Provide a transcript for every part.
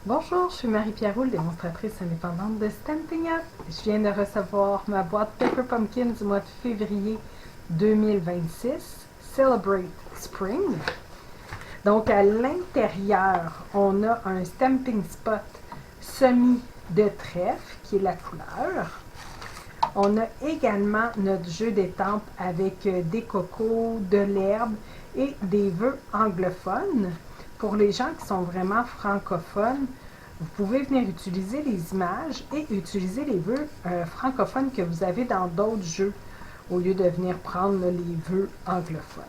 Bonjour, je suis Marie-Pierre Roule, démonstratrice indépendante de Stampin' Up. Je viens de recevoir ma boîte Paper Pumpkin du mois de février 2026, Celebrate Spring. Donc à l'intérieur, on a un stamping spot semi de trèfle qui est la couleur. On a également notre jeu d'étampes avec des cocos, de l'herbe et des vœux anglophones. Pour les gens qui sont vraiment francophones, vous pouvez venir utiliser les images et utiliser les vœux francophones que vous avez dans d'autres jeux au lieu de venir prendre les vœux anglophones.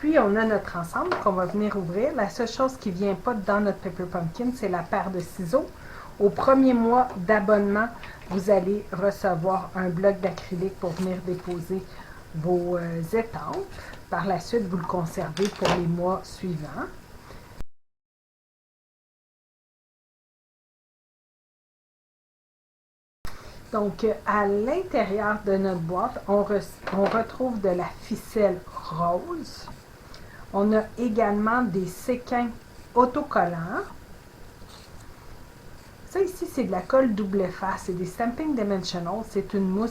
Puis on a notre ensemble qu'on va venir ouvrir. La seule chose qui ne vient pas dans notre Paper Pumpkin, c'est la paire de ciseaux. Au premier mois d'abonnement, vous allez recevoir un bloc d'acrylique pour venir déposer vos étampes. Par la suite, vous le conservez pour les mois suivants. Donc, à l'intérieur de notre boîte, on retrouve de la ficelle rose. On a également des séquins autocollants. Ça ici, c'est de la colle double face. C'est des Stampin' Dimensional. C'est une mousse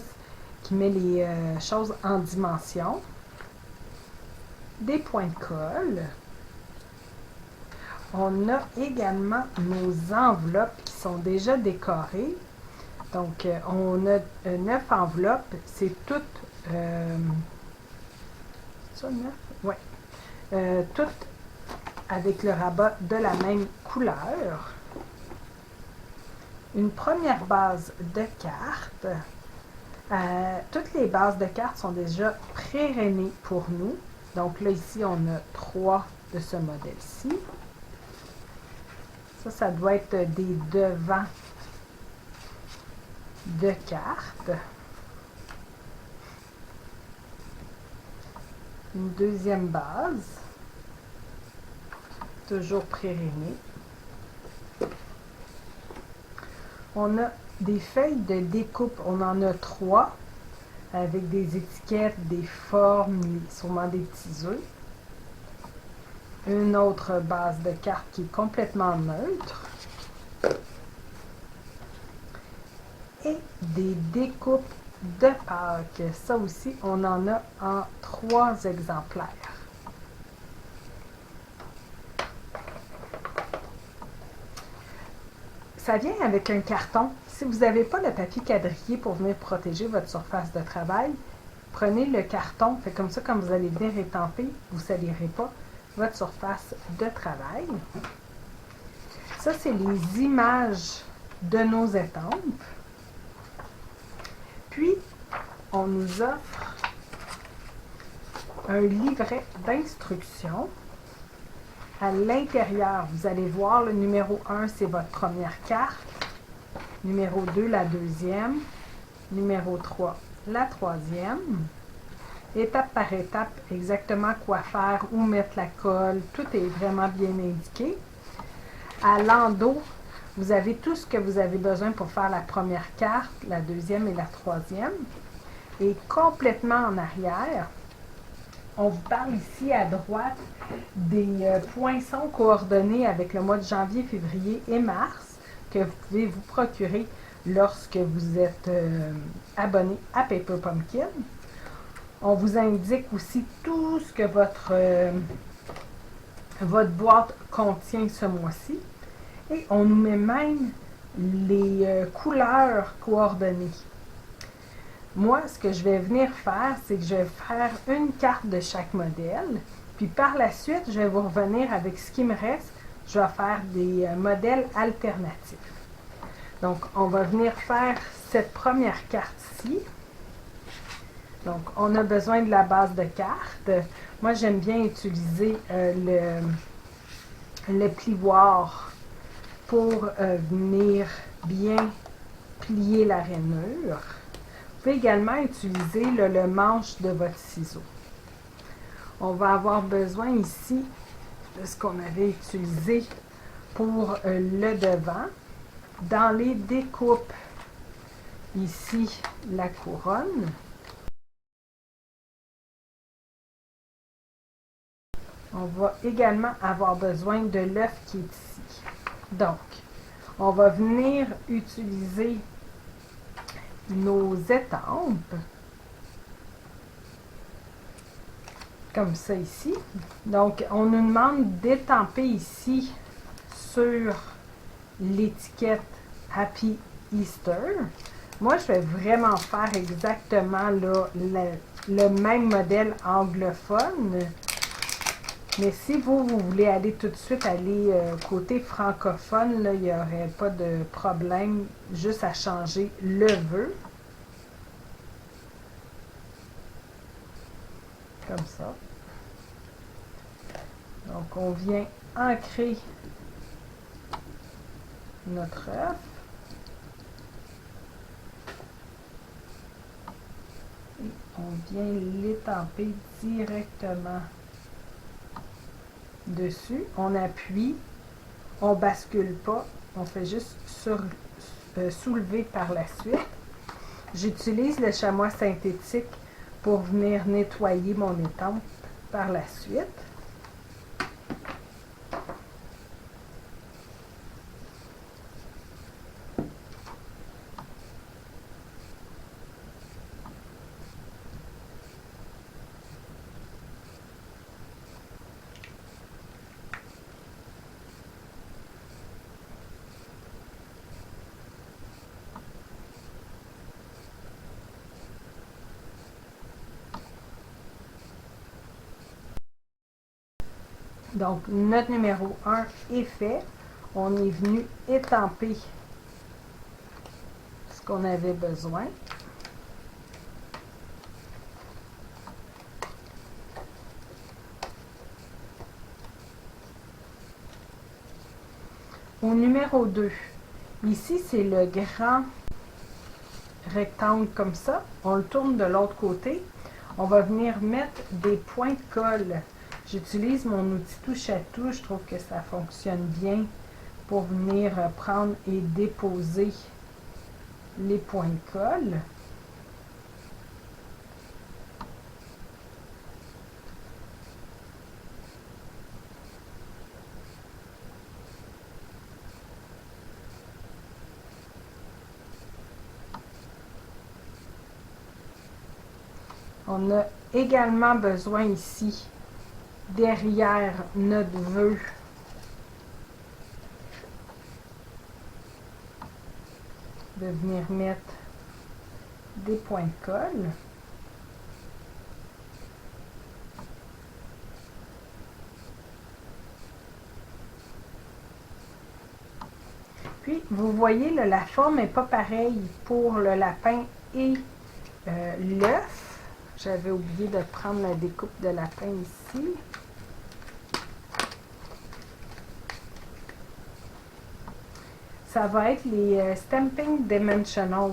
qui met les choses en dimension. Des points de colle. On a également nos enveloppes qui sont déjà décorées. Donc, on a 9 enveloppes. C'est toutes... c'est ça, 9? Oui. Toutes avec le rabat de la même couleur. Une première base de cartes. Toutes les bases de cartes sont déjà pré-rainées pour nous. Donc là, ici, on a 3 de ce modèle-ci. Ça doit être des devants de cartes. Une deuxième base, toujours pré-rainée. On a des feuilles de découpe, on en a 3, avec des étiquettes, des formes, sûrement des petits œufs. Une autre base de cartes qui est complètement neutre. Et des découpes de Pâques. Ça aussi, on en a en 3 exemplaires. Ça vient avec un carton. Si vous n'avez pas le papier quadrillé pour venir protéger votre surface de travail, prenez le carton. Fait comme ça, quand vous allez venir étamper, vous ne salirez pas votre surface de travail. Ça, c'est les images de nos étampes. Puis, on nous offre un livret d'instructions. À l'intérieur, vous allez voir le numéro 1, c'est votre première carte. Numéro 2, la deuxième. Numéro 3, la troisième. Étape par étape, exactement quoi faire, où mettre la colle. Tout est vraiment bien indiqué. À l'endos, vous avez tout ce que vous avez besoin pour faire la première carte, la deuxième et la troisième. Et complètement en arrière, on vous parle ici à droite des poinçons coordonnés avec le mois de janvier, février et mars que vous pouvez vous procurer lorsque vous êtes abonné à Paper Pumpkin. On vous indique aussi tout ce que votre boîte contient ce mois-ci. Et on nous met même les couleurs coordonnées. Moi, ce que je vais venir faire, c'est que je vais faire une carte de chaque modèle. Puis par la suite, je vais vous revenir avec ce qui me reste. Je vais faire des modèles alternatifs. Donc, on va venir faire cette première carte-ci. Donc, on a besoin de la base de carte. Moi, j'aime bien utiliser le plioir pour venir bien plier la rainure. Vous pouvez également utiliser le manche de votre ciseau. On va avoir besoin ici de ce qu'on avait utilisé pour le devant. Dans les découpes, ici, la couronne. On va également avoir besoin de l'œuf qui est ici. Donc, on va venir utiliser nos étampes, comme ça ici. Donc, on nous demande d'étamper ici sur l'étiquette Happy Easter. Moi, je vais vraiment faire exactement là, le même modèle anglophone. Mais si vous voulez aller tout de suite aller côté francophone, là, il n'y aurait pas de problème, juste à changer le vœu. Comme ça. Donc, on vient ancrer notre œuf. Et on vient l'étamper directement dessus. On appuie, on bascule pas, on fait juste soulever par la suite. J'utilise le chamois synthétique pour venir nettoyer mon étampe par la suite. Donc, notre numéro 1 est fait. On est venu étamper ce qu'on avait besoin. Au numéro 2, ici, c'est le grand rectangle comme ça. On le tourne de l'autre côté. On va venir mettre des points de colle. J'utilise mon outil touche à tout. Je trouve que ça fonctionne bien pour venir prendre et déposer les points de colle. On a également besoin ici, derrière notre vœu, de venir mettre des points de colle. Puis, vous voyez, là, la forme n'est pas pareille pour le lapin et l'œuf. J'avais oublié de prendre la découpe de lapin ici. Ça va être les Stamping Dimensional,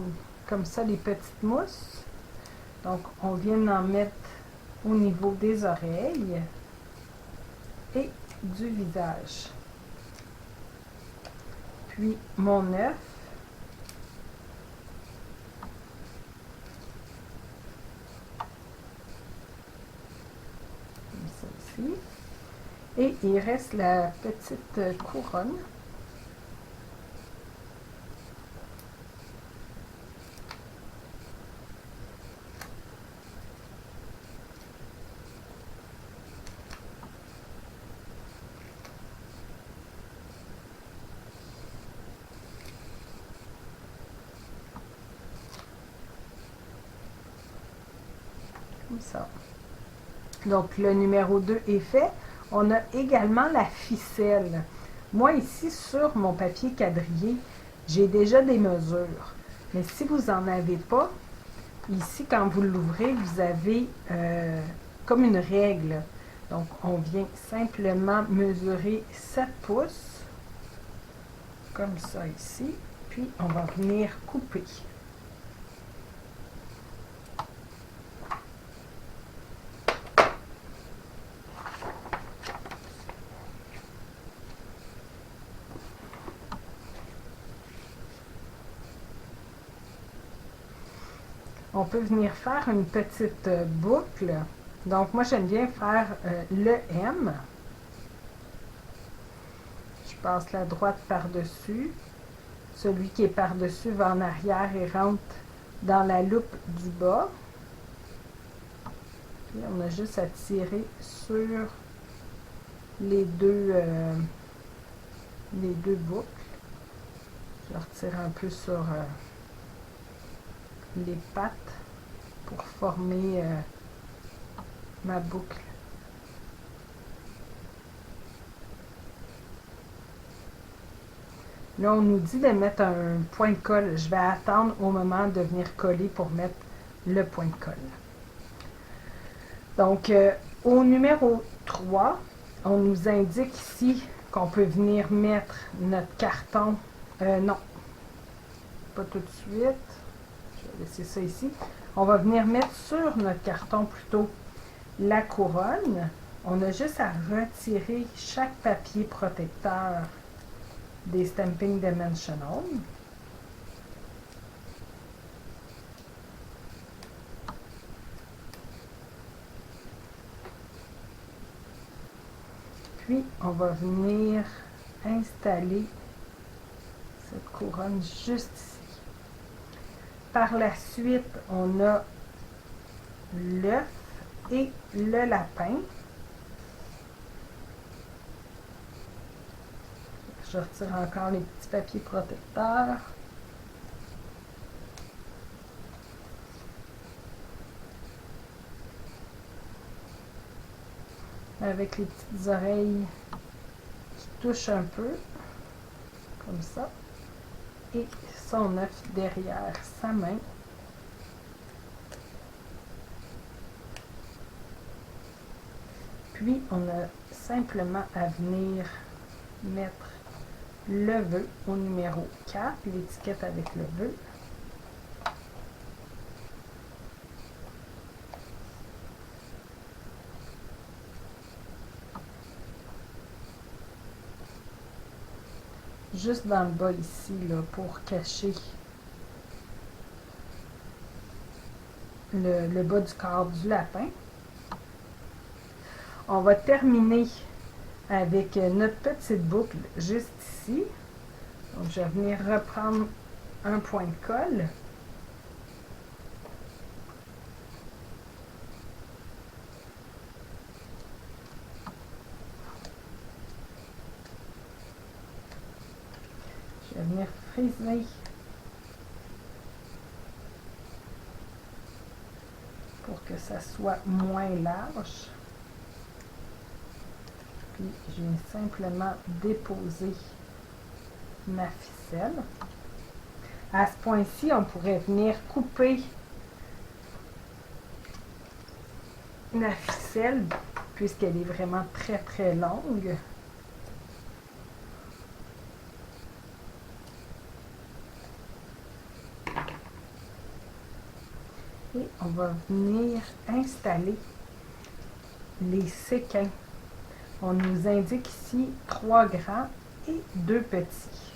comme ça, les petites mousses. Donc, on vient d'en mettre au niveau des oreilles et du visage. Puis, mon œuf. Et il reste la petite couronne. Comme ça. Donc, le numéro 2 est fait. On a également la ficelle. Moi, ici, sur mon papier quadrillé, j'ai déjà des mesures. Mais si vous n'en avez pas, ici, quand vous l'ouvrez, vous avez comme une règle. Donc, on vient simplement mesurer 7 pouces, comme ça ici. Puis, on va venir couper. On peut venir faire une petite boucle. Donc, moi, j'aime bien faire le M. Je passe la droite par-dessus. Celui qui est par-dessus va en arrière et rentre dans la loupe du bas. Puis on a juste à tirer sur les deux boucles. Je retire un peu sur les pattes pour former ma boucle. Là, on nous dit de mettre un point de colle. Je vais attendre au moment de venir coller pour mettre le point de colle. Donc, au numéro 3, on nous indique ici qu'on peut venir mettre notre carton. Non, pas tout de suite. Je vais laisser ça ici. On va venir mettre sur notre carton plutôt la couronne. On a juste à retirer chaque papier protecteur des Stamping Dimensional. Puis, on va venir installer cette couronne juste ici. Par la suite, on a l'œuf et le lapin. Je retire encore les petits papiers protecteurs. Avec les petites oreilles qui touchent un peu, comme ça. Et son œuf derrière sa main. Puis, on a simplement à venir mettre le vœu au numéro 4, l'étiquette avec le vœu. Juste dans le bas ici, là, pour cacher le bas du corps du lapin. On va terminer avec notre petite boucle juste ici. Donc, je vais venir reprendre un point de colle. Je vais venir friser pour que ça soit moins large. Puis, je viens simplement déposer ma ficelle. À ce point-ci, on pourrait venir couper la ficelle puisqu'elle est vraiment très très longue. Et on va venir installer les séquins. On nous indique ici 3 grands et 2 petits.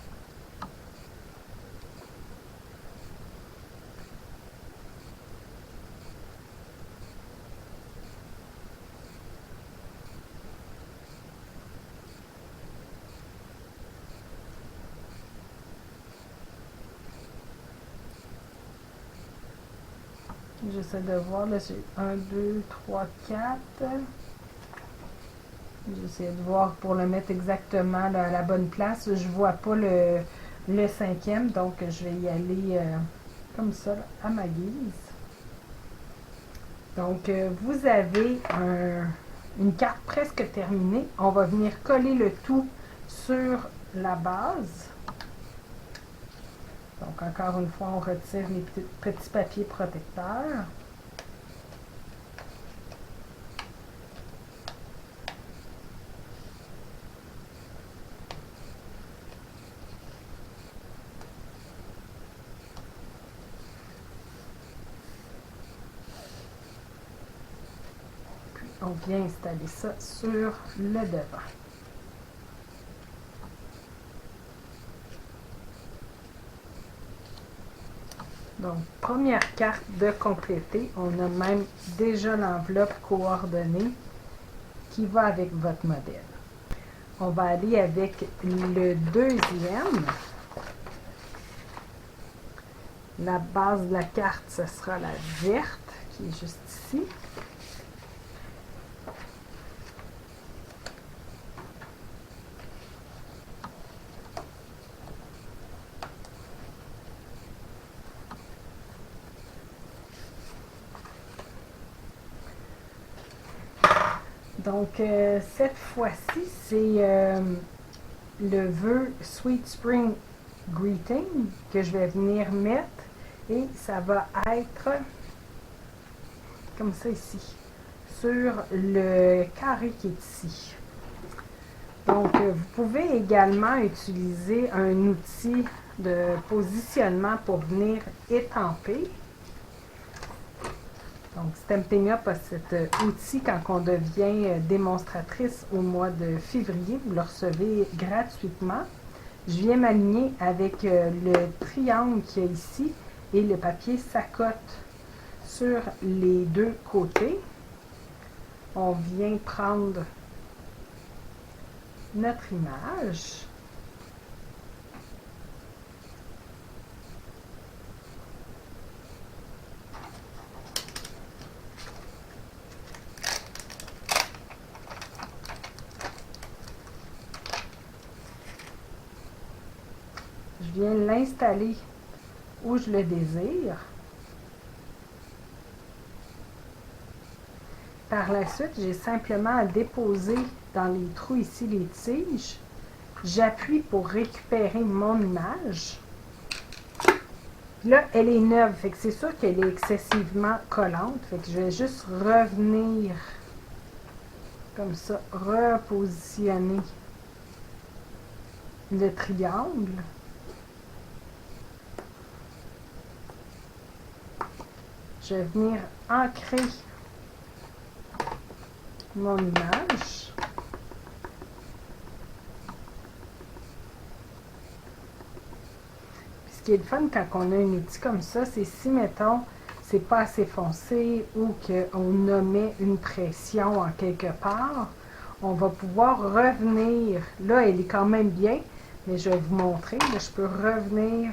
J'essaie de voir, là j'ai 1, 2, 3, 4. J'essaie de voir pour le mettre exactement là, à la bonne place. Je ne vois pas le 5e, donc je vais y aller comme ça, là, à ma guise. Donc, vous avez une carte presque terminée. On va venir coller le tout sur la base. Donc, encore une fois, on retire les petits papiers protecteurs. Puis, on vient installer ça sur le devant. Donc, première carte de compléter. On a même déjà l'enveloppe coordonnée qui va avec votre modèle. on va aller avec le deuxième. La base de la carte, ce sera la verte, qui est juste ici. Donc, cette fois-ci, c'est le vœu Sweet Spring Greeting que je vais venir mettre et ça va être comme ça ici, sur le carré qui est ici. Donc, vous pouvez également utiliser un outil de positionnement pour venir étamper. Donc, Stampin' Up a cet outil quand on devient démonstratrice au mois de février. Vous le recevez gratuitement. Je viens m'aligner avec le triangle qu'il y a ici et le papier s'accote sur les deux côtés. On vient prendre notre image. Je viens l'installer où je le désire. Par la suite, j'ai simplement à déposer dans les trous ici les tiges. J'appuie pour récupérer mon image. Là, elle est neuve, fait que c'est sûr qu'elle est excessivement collante. Fait que je vais juste revenir comme ça, repositionner le triangle. Je vais venir ancrer mon image. Puis ce qui est le fun quand on a un outil comme ça, c'est si, mettons, c'est pas assez foncé ou qu'on omet une pression en quelque part, on va pouvoir revenir. Là, elle est quand même bien, mais je vais vous montrer. Là, je peux revenir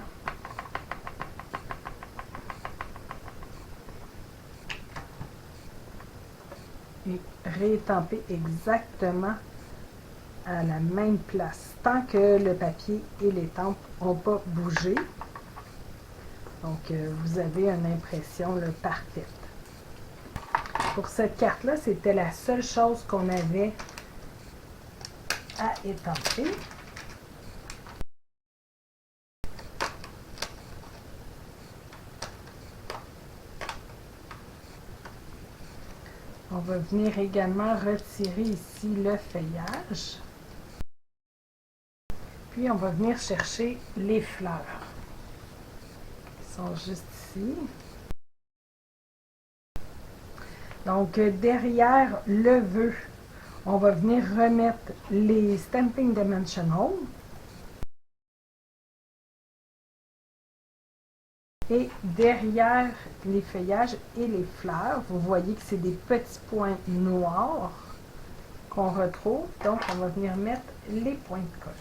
et réétamper exactement à la même place, tant que le papier et l'étampe n'ont pas bougé. Donc, vous avez une impression là, parfaite. Pour cette carte-là, c'était la seule chose qu'on avait à étamper. On va venir également retirer ici le feuillage. Puis, on va venir chercher les fleurs. Ils sont juste ici. Donc, derrière le vœu, on va venir remettre les Stampin' Dimensional. Et derrière les feuillages et les fleurs, vous voyez que c'est des petits points noirs qu'on retrouve. Donc, on va venir mettre les points de colle.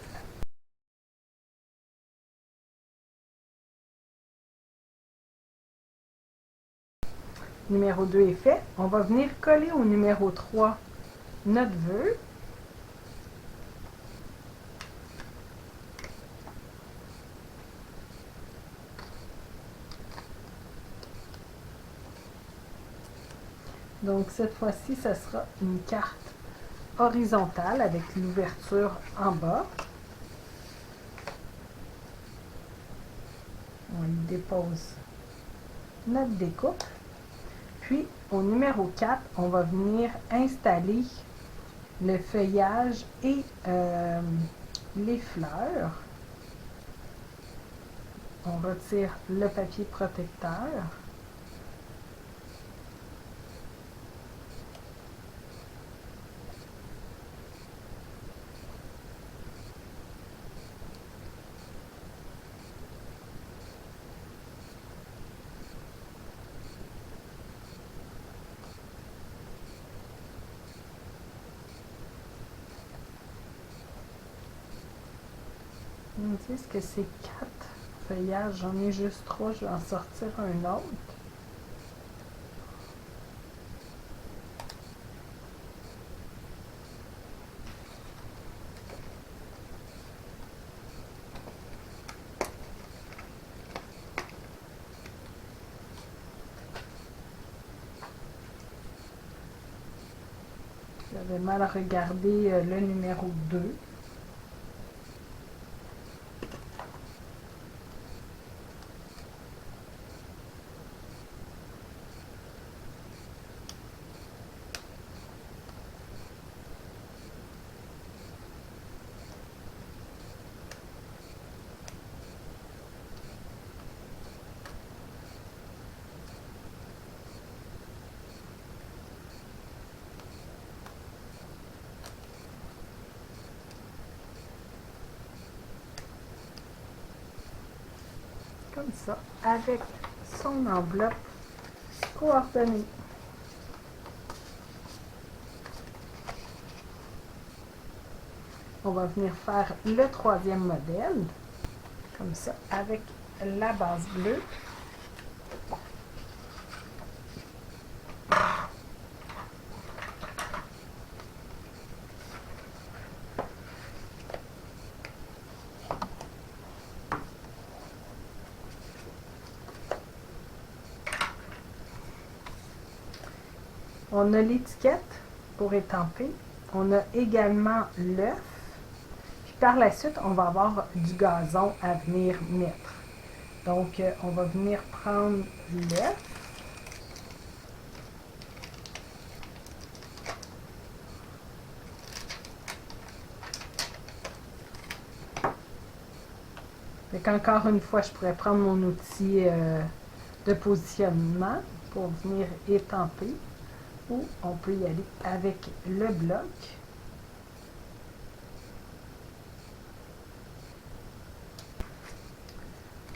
Numéro 2 est fait. On va venir coller au numéro 3 notre vœu. Donc, cette fois-ci, ce sera une carte horizontale avec l'ouverture en bas. On y dépose notre découpe. Puis, au numéro 4, on va venir installer le feuillage et les fleurs. On retire le papier protecteur. Ils me disent que c'est 4 feuillages. J'en ai juste 3. Je vais en sortir un autre. J'avais mal regardé le numéro 2. Comme ça, avec son enveloppe coordonnée. On va venir faire le troisième modèle, comme ça, avec la base bleue. On a l'étiquette pour étamper. On a également l'œuf. Puis par la suite, on va avoir du gazon à venir mettre. Donc, on va venir prendre l'œuf. Donc, encore une fois, je pourrais prendre mon outil de positionnement pour venir étamper. Ou on peut y aller avec le bloc.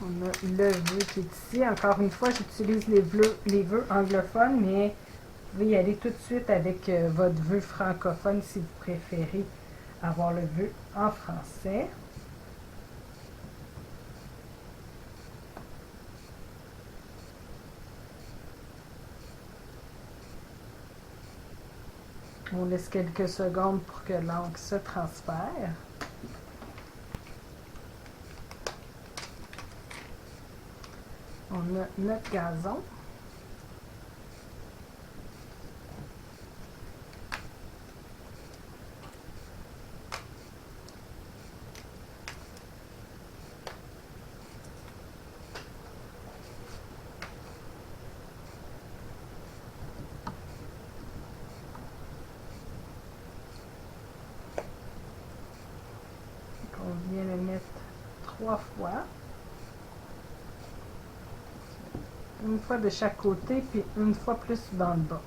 On a le vœu qui est ici. Encore une fois, j'utilise les vœux anglophones, mais vous pouvez y aller tout de suite avec votre vœu francophone si vous préférez avoir le vœu en français. On laisse quelques secondes pour que l'encre se transfère. On a notre gazon. On vient le mettre 3 fois. Une fois de chaque côté, puis une fois plus dans le bas.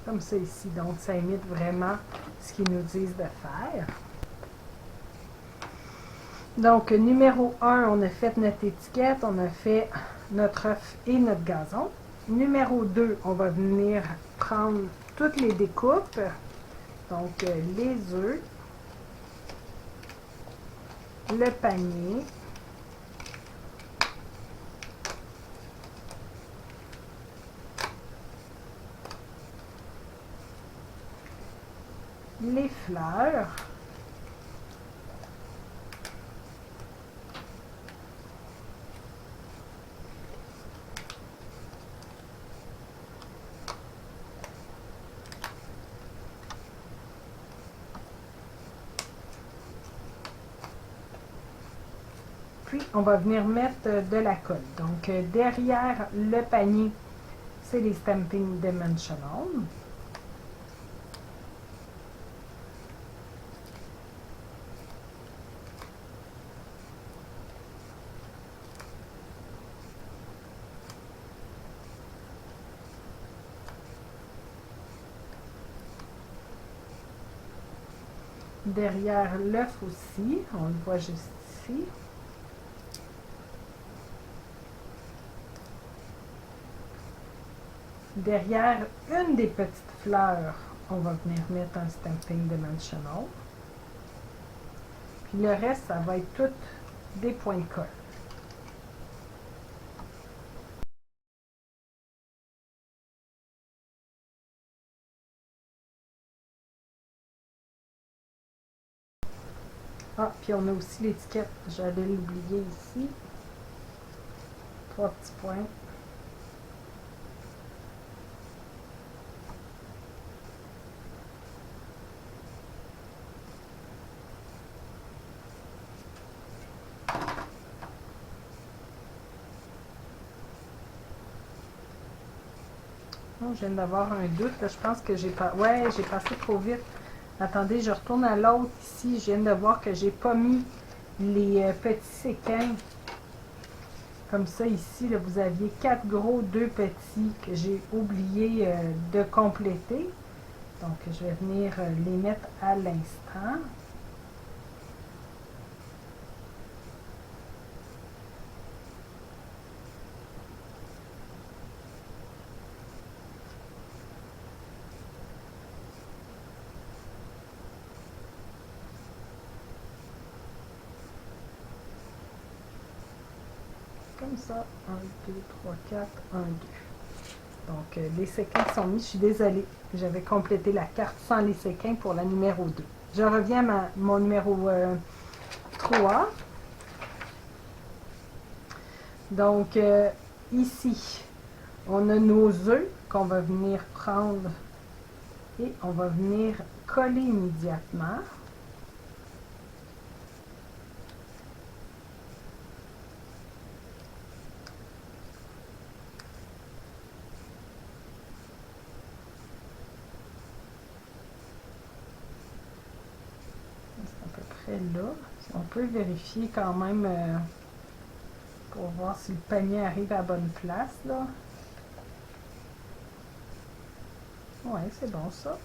Comme ça ici. Donc, ça imite vraiment ce qu'ils nous disent de faire. Donc, numéro 1, on a fait notre étiquette, on a fait notre œuf et notre gazon. Numéro 2, on va venir prendre toutes les découpes. Donc, les œufs, le panier, les fleurs, puis on va venir mettre de la colle. Donc, derrière le panier, c'est les Stampin' Dimensional. Derrière l'œuf aussi, on le voit juste ici. Derrière une des petites fleurs, on va venir mettre un stamping dimensional. Puis le reste, ça va être tout des points de colle. Ah, puis on a aussi l'étiquette. J'allais l'oublier ici. 3 petits points. Oh, je viens d'avoir un doute. Là, je pense que j'ai pas. Ouais, j'ai passé trop vite. Attendez, je retourne à l'autre ici. Je viens de voir que j'ai pas mis les petits séquins. Comme ça, ici, là, vous aviez 4 gros, 2 petits que j'ai oublié de compléter. Donc, je vais venir les mettre à l'instant. Comme ça. 1, 2, 3, 4, 1, 2. Donc, les séquins sont mis. Je suis désolée. J'avais complété la carte sans les séquins pour la numéro 2. Je reviens à mon numéro 3. Donc, ici, on a nos œufs qu'on va venir prendre et on va venir coller immédiatement. C'est à peu près là. On peut vérifier quand même pour voir si le panier arrive à la bonne place, là. Ouais, c'est bon ça.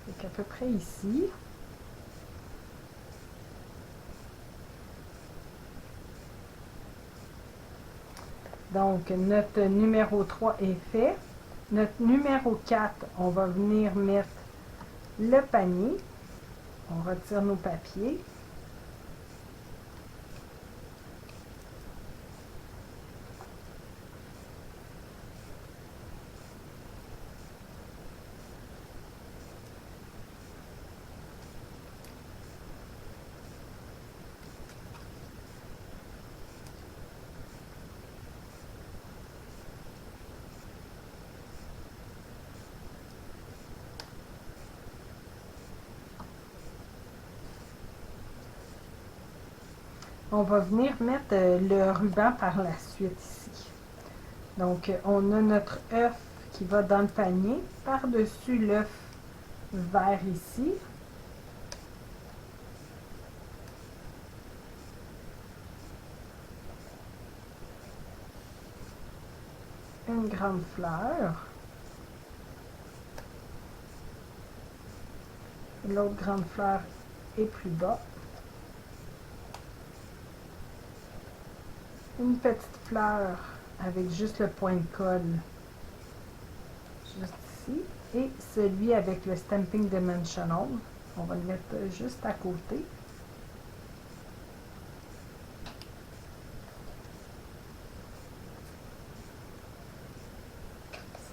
C'est à peu près ici. Donc, notre numéro 3 est fait. Notre numéro 4, on va venir mettre le panier. On retire nos papiers. On va venir mettre le ruban par la suite ici. Donc, on a notre œuf qui va dans le panier. Par-dessus l'œuf vert ici. Une grande fleur. L'autre grande fleur est plus bas. Une petite fleur avec juste le point de colle juste ici. Et celui avec le Stamping Dimensional. On va le mettre juste à côté.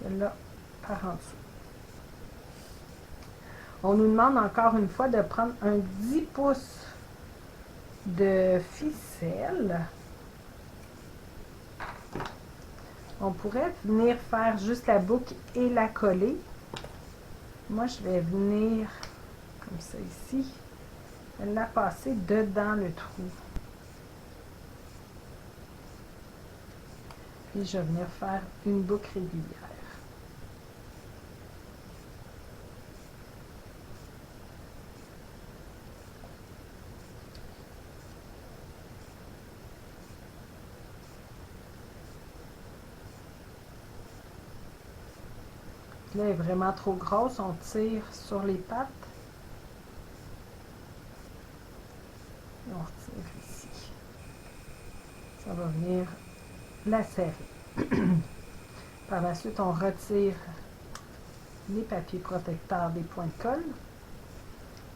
Celle-là par en dessous. On nous demande encore une fois de prendre un 10 pouces de ficelle. On pourrait venir faire juste la boucle et la coller. Moi, je vais venir, comme ça ici, la passer dedans le trou. Puis, je vais venir faire une boucle régulière. là est vraiment trop grosse, on tire sur les pattes. Et on retire ici. Ça va venir la serrer. Par la suite, on retire les papiers protecteurs des points de colle.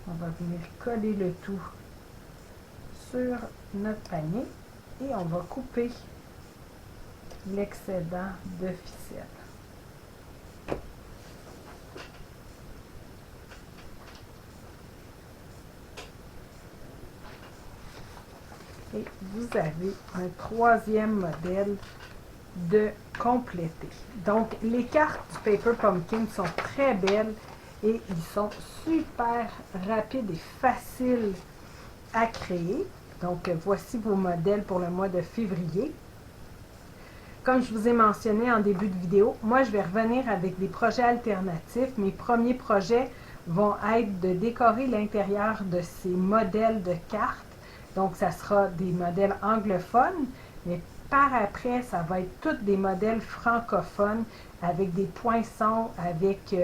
On va venir coller le tout sur notre panier et on va couper l'excédent de ficelle. Et vous avez un troisième modèle de compléter. Donc, les cartes du Paper Pumpkin sont très belles et ils sont super rapides et faciles à créer. Donc, voici vos modèles pour le mois de février. Comme je vous ai mentionné en début de vidéo, moi, je vais revenir avec des projets alternatifs. Mes premiers projets vont être de décorer l'intérieur de ces modèles de cartes. Donc, ça sera des modèles anglophones, mais par après, ça va être tous des modèles francophones avec des poinçons, avec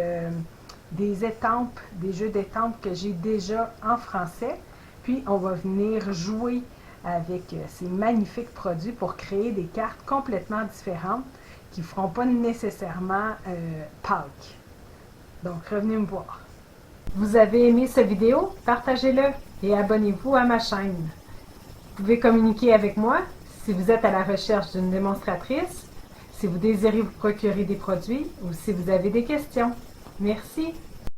des étampes, des jeux d'étampes que j'ai déjà en français. Puis, on va venir jouer avec ces magnifiques produits pour créer des cartes complètement différentes qui ne feront pas nécessairement Pâques. Donc, revenez me voir. Vous avez aimé cette vidéo? Partagez-le et abonnez-vous à ma chaîne. Vous pouvez communiquer avec moi si vous êtes à la recherche d'une démonstratrice, si vous désirez vous procurer des produits ou si vous avez des questions. Merci.